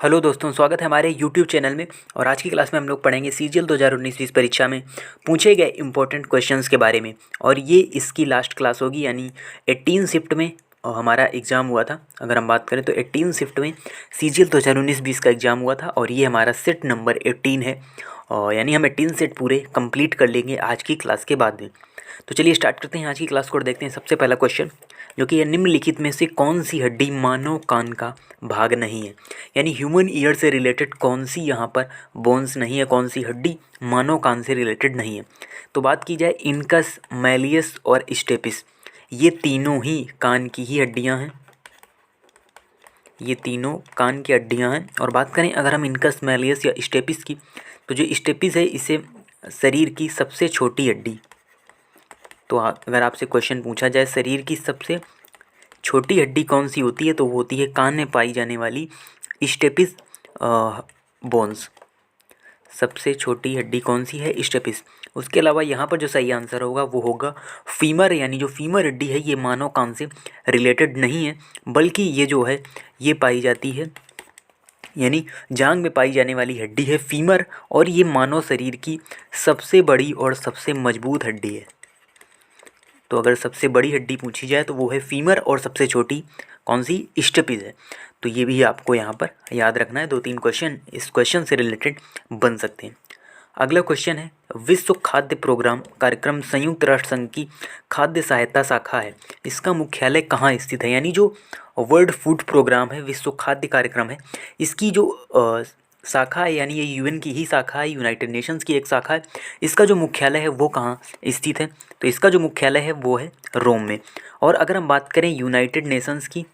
Hello दोस्तों, स्वागत है हमारे यूट्यूब चैनल में। और आज की क्लास में हम लोग पढ़ेंगे सीजीएल 2019-20 परीक्षा में पूछे गए इंपॉर्टेंट क्वेश्चंस के बारे में। और ये इसकी लास्ट क्लास होगी, यानी 18 शिफ्ट में हमारा एग्ज़ाम हुआ था। अगर हम बात करें तो 18 शिफ्ट में सीजीएल 2019-20 का एग्ज़ाम हुआ था और ये हमारा सेट नंबर 18 है। और यानी हम 18 सेट पूरे कंप्लीट कर लेंगे आज की क्लास के बाद में। तो चलिए स्टार्ट करते हैं आज की क्लास को और देखते हैं सबसे पहला क्वेश्चन, जो कि निम्नलिखित में से कौन सी हड्डी मानव कान का भाग नहीं है। यानी ह्यूमन ईयर से रिलेटेड कौन सी यहाँ पर बोन्स नहीं है, कौन सी हड्डी मानव कान से रिलेटेड नहीं है। तो बात की जाए इनकस, मैलियस और स्टेपिस, ये तीनों ही कान की ही हड्डियाँ हैं। ये तीनों कान की हड्डियाँ हैं। और बात करें अगर हम इनकस, मैलियस या स्टेपिस की, तो जो स्टेपिस है इसे शरीर की सबसे छोटी हड्डी। तो अगर आपसे क्वेश्चन पूछा जाए शरीर की सबसे छोटी हड्डी कौन सी होती है, तो वो होती है कान में पाई जाने वाली स्टेपिस बोन्स। सबसे छोटी हड्डी कौन सी है? स्टेपिस। उसके अलावा यहाँ पर जो सही आंसर होगा वो होगा फीमर। यानी जो फीमर हड्डी है ये मानव कान से रिलेटेड नहीं है, बल्कि ये जो है ये पाई जाती है, यानी जांघ में पाई जाने वाली हड्डी है फीमर। और ये मानव शरीर की सबसे बड़ी और सबसे मजबूत हड्डी है। तो अगर सबसे बड़ी हड्डी पूछी जाए तो वो है फीमर और सबसे छोटी कौन सी? स्टेपिस है। तो ये भी आपको यहाँ पर याद रखना है। 2-3 क्वेश्चन इस क्वेश्चन से रिलेटेड बन सकते हैं। अगला क्वेश्चन है, विश्व खाद्य प्रोग्राम कार्यक्रम संयुक्त राष्ट्र संघ की खाद्य सहायता शाखा है, इसका मुख्यालय कहाँ स्थित है। यानी जो वर्ल्ड फूड प्रोग्राम है, विश्व खाद्य कार्यक्रम है, इसकी जो शाखा है, यानी ये यूएन की ही शाखा है, यूनाइटेड नेशंस की एक शाखा है। इसका जो मुख्यालय है वो कहाँ स्थित है? तो इसका जो मुख्यालय है वो है रोम में। और अगर हम बात करें यूनाइटेड नेशंस की,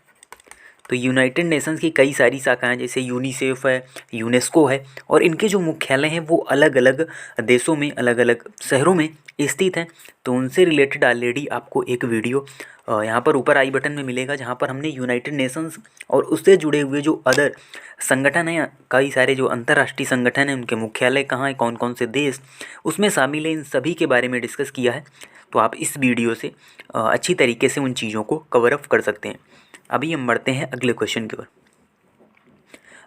तो यूनाइटेड नेशंस की कई सारी शाखाएं जैसे यूनिसेफ है, यूनेस्को है, और इनके जो मुख्यालय हैं वो अलग अलग देशों में, अलग अलग शहरों में स्थित हैं। तो उनसे रिलेटेड ऑलरेडी आपको एक वीडियो यहाँ पर ऊपर आई बटन में मिलेगा, जहाँ पर हमने यूनाइटेड नेशंस और उससे जुड़े हुए जो अदर संगठन हैं, कई सारे जो अंतर्राष्ट्रीय संगठन हैं, उनके मुख्यालय कहाँ हैं, कौन कौन से देश उसमें शामिल हैं, इन सभी के बारे में डिस्कस किया है। तो आप इस वीडियो से अच्छी तरीके से उन चीज़ों को कवर अप कर सकते हैं। अभी हम बढ़ते हैं अगले क्वेश्चन की ओर।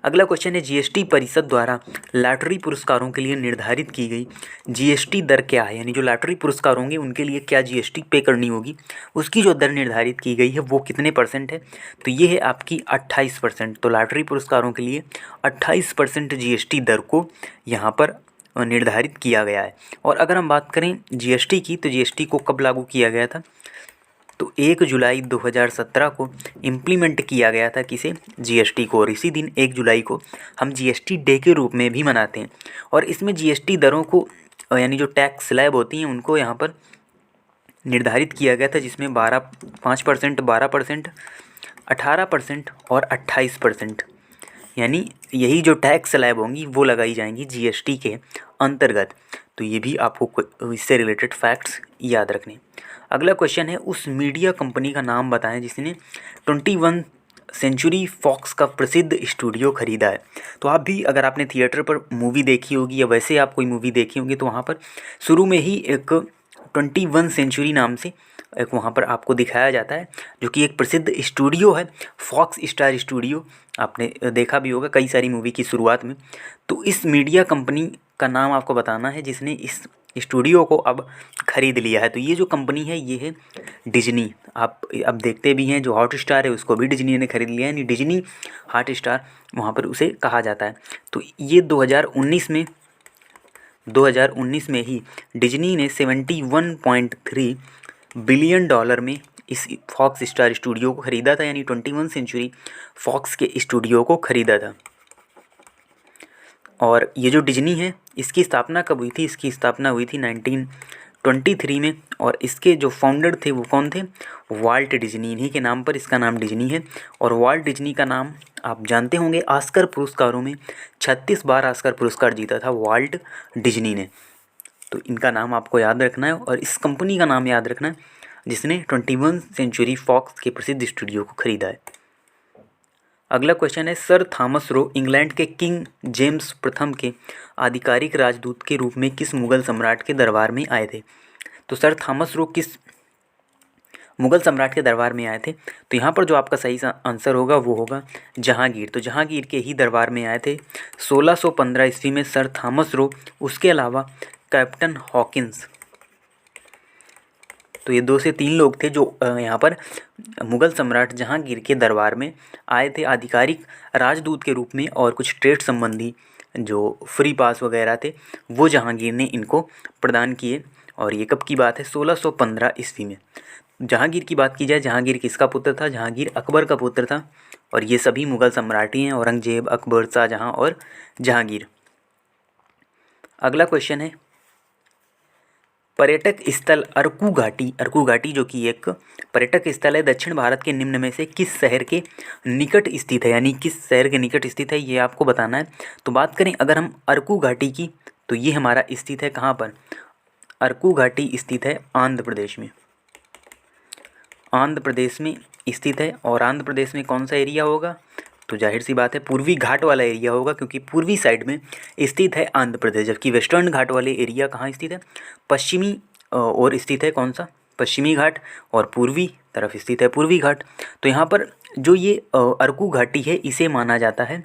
अगला क्वेश्चन है, जीएसटी परिषद द्वारा लॉटरी पुरस्कारों के लिए निर्धारित की गई जीएसटी दर क्या है। यानी जो लॉटरी पुरस्कार होंगे उनके लिए क्या जीएसटी पे करनी होगी, उसकी जो दर निर्धारित की गई है वो कितने % है? तो ये है आपकी 28%। तो लॉटरी पुरस्कारों के लिए 28% जीएसटी दर को यहाँ पर निर्धारित किया गया है। और अगर हम बात करें जीएसटी की, तो जीएसटी को कब लागू किया गया था? तो 1 जुलाई 2017 को इम्प्लीमेंट किया गया था किसे? जीएसटी को। और इसी दिन 1 जुलाई को हम जीएसटी डे के रूप में भी मनाते हैं। और इसमें जीएसटी दरों को, यानी जो टैक्स स्लैब होती हैं, उनको यहाँ पर निर्धारित किया गया था, जिसमें 5%, 12%, 18% और 28%, यानी यही जो टैक्स स्लैब होंगी वो लगाई जाएंगी जीएसटी के अंतर्गत। तो ये भी आपको इससे रिलेटेड फैक्ट्स याद रखने। अगला क्वेश्चन है, उस मीडिया कंपनी का नाम बताएं जिसने 21 सेंचुरी फॉक्स का प्रसिद्ध स्टूडियो खरीदा है। तो आप भी, अगर आपने थिएटर पर मूवी देखी होगी या वैसे आप कोई मूवी देखी होगी, तो वहाँ पर शुरू में ही एक 21 सेंचुरी नाम से एक वहाँ पर आपको दिखाया जाता है, जो कि एक प्रसिद्ध स्टूडियो है, फॉक्स स्टार स्टूडियो। आपने देखा भी होगा कई सारी मूवी की शुरुआत में। तो इस मीडिया कंपनी का नाम आपको बताना है जिसने इस स्टूडियो को अब खरीद लिया है। तो ये जो कंपनी है ये है डिज्नी। आप अब देखते भी हैं जो हॉट स्टार है उसको भी डिज्नी ने खरीद लिया है, यानी डिज्नी हॉट स्टार वहाँ पर उसे कहा जाता है। तो ये 2019 में ही डिज्नी ने $71.3 बिलियन में इस फॉक्स स्टार स्टूडियो को ख़रीदा था, यानी 21 सेंचुरी फॉक्स के स्टूडियो को ख़रीदा था। और ये जो डिज्नी है इसकी स्थापना कब हुई थी? इसकी स्थापना हुई थी 1923 में। और इसके जो फाउंडर थे वो कौन थे? Walt Disney. इन्हीं के नाम पर इसका नाम डिज्नी है। और वाल्ट डिज्नी का नाम आप जानते होंगे, ऑस्कर पुरस्कारों में 36 बार ऑस्कर पुरस्कार जीता था वाल्ट डिज्नी ने। तो इनका नाम आपको याद रखना है और इस कंपनी का नाम याद रखना है जिसने 21 सेंचुरी फॉक्स के प्रसिद्ध स्टूडियो को खरीदा है। अगला क्वेश्चन है, सर थॉमस रो इंग्लैंड के किंग जेम्स प्रथम के आधिकारिक राजदूत के रूप में किस मुगल सम्राट के दरबार में आए थे? तो सर थॉमस रो किस मुग़ल सम्राट के दरबार में आए थे। तो यहाँ पर जो आपका सही आंसर होगा वो होगा जहांगीर। तो जहांगीर के ही दरबार में आए थे 1615 ईस्वी में सर थॉमस रो, उसके अलावा कैप्टन हॉकिंस। तो ये 2 से 3 लोग थे जो यहाँ पर मुग़ल सम्राट जहांगीर के दरबार में आए थे आधिकारिक राजदूत के रूप में, और कुछ ट्रेड संबंधी जो फ्री पास वगैरह थे वो जहांगीर ने इनको प्रदान किए। और ये कब की बात है? 1615 ईस्वी में। जहांगीर की बात की जाए, जहांगीर किसका पुत्र था? जहांगीर अकबर का पुत्र था। और ये सभी मुग़ल सम्राट ही हैं, औरंगजेब, अकबर, शाहजहाँ और जहांगीर। अगला क्वेश्चन है, पर्यटक स्थल अरकू घाटी। अरकू घाटी जो कि एक पर्यटक स्थल है, दक्षिण भारत के निम्न में से किस शहर के निकट स्थित है? यानी किस शहर के निकट स्थित है ये आपको बताना है। तो बात करें अगर हम अरकू घाटी की, तो ये हमारा स्थित है कहाँ पर? अरकू घाटी स्थित है आंध्र प्रदेश में। आंध्र प्रदेश में स्थित है। और आंध्र प्रदेश में कौन सा एरिया होगा? तो जाहिर सी बात है पूर्वी घाट वाला एरिया होगा, क्योंकि पूर्वी साइड में स्थित है आंध्र प्रदेश, जबकि वेस्टर्न घाट वाले एरिया कहाँ स्थित है? पश्चिमी और स्थित है कौन सा? पश्चिमी घाट। और पूर्वी तरफ स्थित है पूर्वी घाट। तो यहाँ पर जो ये अरकू घाटी है इसे माना जाता है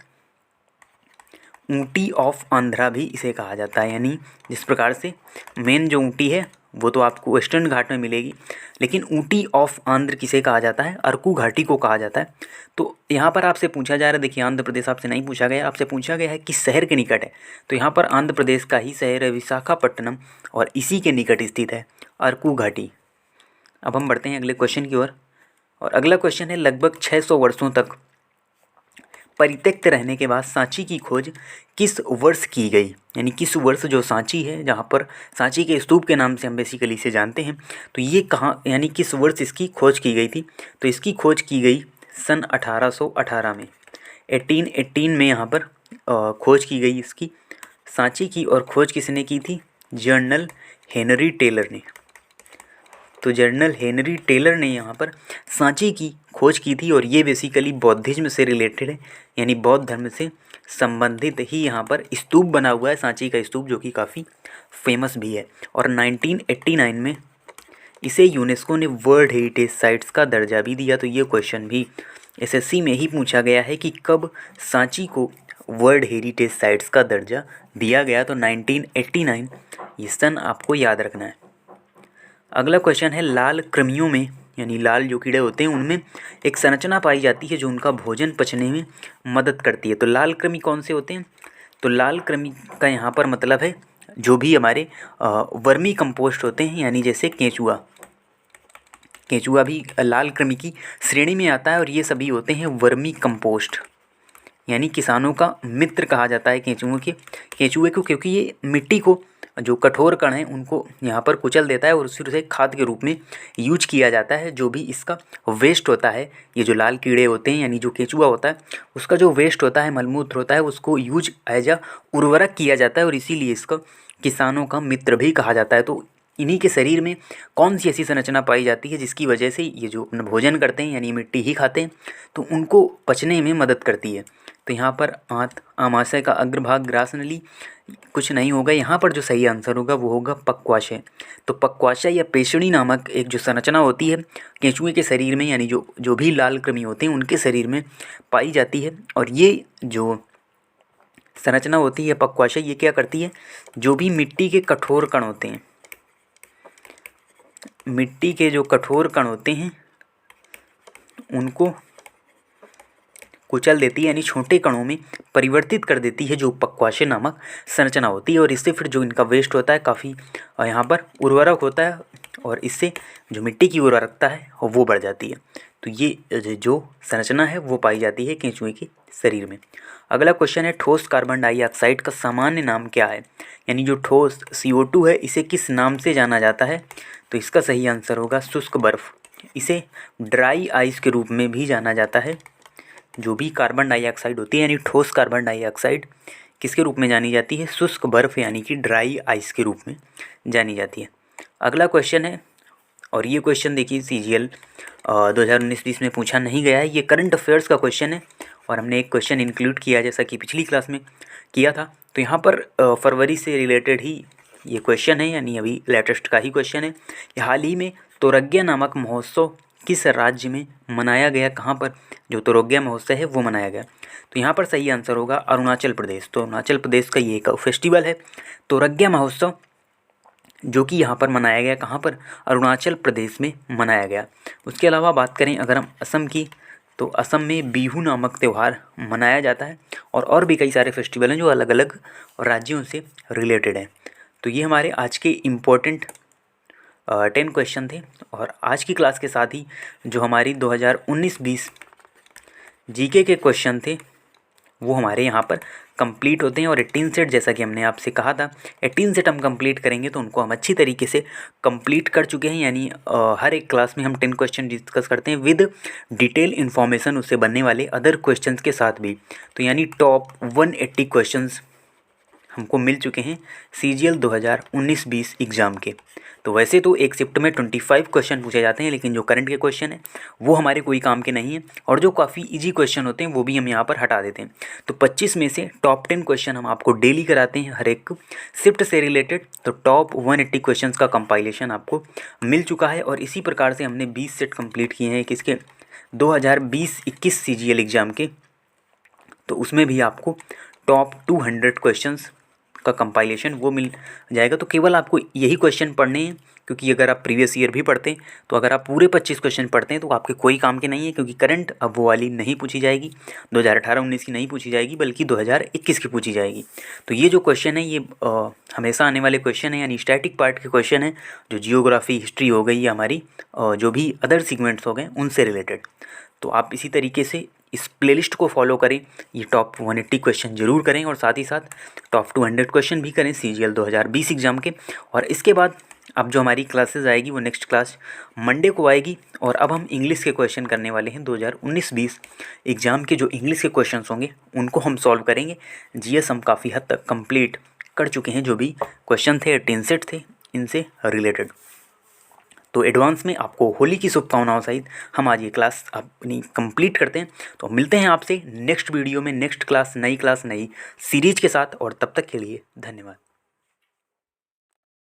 ऊटी ऑफ आंध्रा भी इसे कहा जाता है। यानी जिस प्रकार से मेन जो ऊटी है वो तो आपको वेस्टर्न घाट में मिलेगी, लेकिन ऊटी ऑफ आंध्र किसे कहा जाता है? अरकू घाटी को कहा जाता है। तो यहाँ पर आपसे पूछा जा रहा है, देखिए आंध्र प्रदेश आपसे नहीं पूछा गया, आपसे पूछा गया है किस शहर के निकट है। तो यहाँ पर आंध्र प्रदेश का ही शहर है विशाखापट्टनम, और इसी के निकट स्थित है अरकू घाटी। अब हम बढ़ते हैं अगले क्वेश्चन की ओर। और अगला क्वेश्चन है, लगभग 600 वर्षों तक परित्यक्त रहने के बाद सांची की खोज किस वर्ष की गई? यानी किस वर्ष जो सांची है, जहाँ पर सांची के स्तूप के नाम से हम बेसिकली इसे जानते हैं, तो ये कहाँ, यानी किस वर्ष इसकी खोज की गई थी? तो इसकी खोज की गई सन 1818 में। 1818 में यहाँ पर खोज की गई इसकी सांची की। और खोज किसने की थी? जनरल हेनरी टेलर ने। तो जनरल हेनरी टेलर ने यहाँ पर सांची की खोज की थी। और ये बेसिकली बौद्धिज्म से रिलेटेड है, यानी बौद्ध धर्म से संबंधित ही यहाँ पर स्तूप बना हुआ है, सांची का स्तूप, जो कि काफ़ी फेमस भी है। और 1989 में इसे यूनेस्को ने वर्ल्ड हेरिटेज साइट्स का दर्जा भी दिया। तो ये क्वेश्चन भी एसएससी में ही पूछा गया है कि कब सांची को वर्ल्ड हेरिटेज साइट्स का दर्जा दिया गया। तो 1989 ये सन आपको याद रखना है। अगला क्वेश्चन है, लाल कृमियों में, यानी लाल जो कीड़े होते हैं उनमें एक संरचना पाई जाती है जो उनका भोजन पचने में मदद करती है। तो लाल कृमि कौन से होते हैं? तो लाल कृमि का यहाँ पर मतलब है जो भी हमारे वर्मी कंपोस्ट होते हैं, यानी जैसे केंचुआ। केंचुआ भी लाल कृमि की श्रेणी में आता है, और ये सभी होते हैं वर्मी कंपोस्ट, यानी किसानों का मित्र कहा जाता है केंचुए को, क्योंकि ये मिट्टी को, जो कठोर कण हैं उनको यहाँ पर कुचल देता है और फिर उसे खाद के रूप में यूज किया जाता है। जो भी इसका वेस्ट होता है, ये जो लाल कीड़े होते हैं यानी जो केंचुआ होता है, उसका जो वेस्ट होता है, मलमूत्र होता है, उसको यूज एज अ उर्वरक किया जाता है, और इसीलिए इसका किसानों का मित्र भी कहा जाता है। तो इन्हीं के शरीर में कौन सी ऐसी संरचना पाई जाती है जिसकी वजह से ये जो अपना भोजन करते हैं यानी मिट्टी ही खाते हैं, तो उनको पचने में मदद करती है। तो यहाँ पर आमाशय का अग्रभाग, ग्रास नली कुछ नहीं होगा। यहाँ पर जो सही आंसर होगा वो होगा पक्वाशय। तो पक्वाशय या पेषणी नामक एक जो संरचना होती है केंचुए के शरीर में, यानी जो भी लाल कृमि होते हैं उनके शरीर में पाई जाती है। और ये जो संरचना होती है पक्वाशय, ये क्या करती है? जो भी मिट्टी के कठोर कण होते हैं, मिट्टी के जो कठोर कण होते हैं उनको कुचल देती है, यानी छोटे कणों में परिवर्तित कर देती है, जो पक्वाशय नामक संरचना होती है। और इससे फिर जो इनका वेस्ट होता है काफ़ी यहाँ पर उर्वरक होता है, और इससे जो मिट्टी की उर्वरकता है वो बढ़ जाती है। तो ये जो संरचना है वो पाई जाती है केंचुए के शरीर में। अगला क्वेश्चन है, ठोस कार्बन डाइऑक्साइड का सामान्य नाम क्या है? यानी जो ठोस CO2 है इसे किस नाम से जाना जाता है? तो इसका सही आंसर होगा शुष्क बर्फ़। इसे ड्राई आइस के रूप में भी जाना जाता है। जो भी कार्बन डाइऑक्साइड होती है यानी ठोस कार्बन डाइऑक्साइड किसके रूप में जानी जाती है? शुष्क बर्फ़ यानी कि ड्राई आइस के रूप में जानी जाती है। अगला क्वेश्चन है, और ये क्वेश्चन देखिए CGL 2019-20 में पूछा नहीं गया है, ये करंट अफेयर्स का क्वेश्चन है, और हमने एक क्वेश्चन इंक्लूड किया जैसा कि पिछली क्लास में किया था। तो यहाँ पर फरवरी से रिलेटेड ही ये क्वेश्चन है, यानी अभी लेटेस्ट का ही क्वेश्चन है। हाल ही में तोरज्ञा नामक महोत्सव किस राज्य में मनाया गया, कहाँ पर जो तोरग्या महोत्सव है वो मनाया गया। तो यहाँ पर सही आंसर होगा अरुणाचल प्रदेश। तो अरुणाचल प्रदेश का ये एक फेस्टिवल है तोरग्या महोत्सव, जो कि यहाँ पर मनाया गया, कहाँ पर, अरुणाचल प्रदेश में मनाया गया। उसके अलावा बात करें अगर हम असम की, तो असम में बिहू नामक त्यौहार मनाया जाता है और भी कई सारे फेस्टिवल हैं जो अलग अलग राज्यों से रिलेटेड हैं। तो ये हमारे आज के इम्पोर्टेंट 10 क्वेश्चन थे। और आज की क्लास के साथ ही जो हमारी 2019-20 जीके के क्वेश्चन थे वो हमारे यहाँ पर कंप्लीट होते हैं। और 18 सेट, जैसा कि हमने आपसे कहा था, 18 सेट हम कंप्लीट करेंगे तो उनको हम अच्छी तरीके से कंप्लीट कर चुके हैं। यानी हर एक क्लास में हम 10 क्वेश्चन डिस्कस करते हैं विद डिटेल इन्फॉर्मेशन उससे बनने वाले अदर क्वेश्चंस के साथ भी। तो यानी टॉप 180 क्वेश्चंस हमको मिल चुके हैं CGL 2019-20 एग्ज़ाम के। तो वैसे तो एक शिफ्ट में 25 क्वेश्चन पूछे जाते हैं, लेकिन जो करंट के क्वेश्चन हैं वो हमारे कोई काम के नहीं हैं, और जो काफ़ी इजी क्वेश्चन होते हैं वो भी हम यहाँ पर हटा देते हैं। तो 25 में से टॉप 10 क्वेश्चन हम आपको डेली कराते हैं हर एक शिफ्ट से रिलेटेड। तो टॉप 180 क्वेश्चन का कंपाइलेशन आपको मिल चुका है। और इसी प्रकार से हमने 20 सेट कंप्लीट किए हैं किसके, 2020-21 CGL एग्ज़ाम के। तो उसमें भी आपको टॉप 200 क्वेश्चंस का कंपाइलेशन वो मिल जाएगा। तो केवल आपको यही क्वेश्चन पढ़ने हैं, क्योंकि अगर आप प्रीवियस ईयर भी पढ़ते हैं तो अगर आप पूरे 25 क्वेश्चन पढ़ते हैं तो आपके कोई काम के नहीं है, क्योंकि करंट अब वो वाली नहीं पूछी जाएगी, 2018-19 की नहीं पूछी जाएगी, बल्कि 2021 की पूछी जाएगी। तो ये जो क्वेश्चन है ये हमेशा आने वाले क्वेश्चन है, यानी स्टैटिक पार्ट के क्वेश्चन है, जो जियोग्राफी, हिस्ट्री हो गई या हमारी जो भी अदर सीक्वेंट्स हो गए उनसे रिलेटेड। तो आप इसी तरीके से इस प्लेलिस्ट को फॉलो करें, ये टॉप 180 क्वेश्चन जरूर करें, और साथ ही साथ टॉप 200 क्वेश्चन भी करें CGL 2020 एग्ज़ाम के। और इसके बाद अब जो हमारी क्लासेस आएगी वो नेक्स्ट क्लास मंडे को आएगी, और अब हम इंग्लिश के क्वेश्चन करने वाले हैं 2019-20 एग्ज़ाम के। जो इंग्लिश के क्वेश्चन होंगे उनको हम सॉल्व करेंगे। GS हम काफ़ी हद तक कंप्लीट कर चुके हैं, जो भी क्वेश्चन थे 10 सेट थे इनसे रिलेटेड। तो एडवांस में आपको होली की शुभकामनाओं सहित हम आज ये क्लास अपनी कंप्लीट करते हैं। तो मिलते हैं आपसे नेक्स्ट वीडियो में, नेक्स्ट क्लास, नई सीरीज के साथ, और तब तक के लिए धन्यवाद।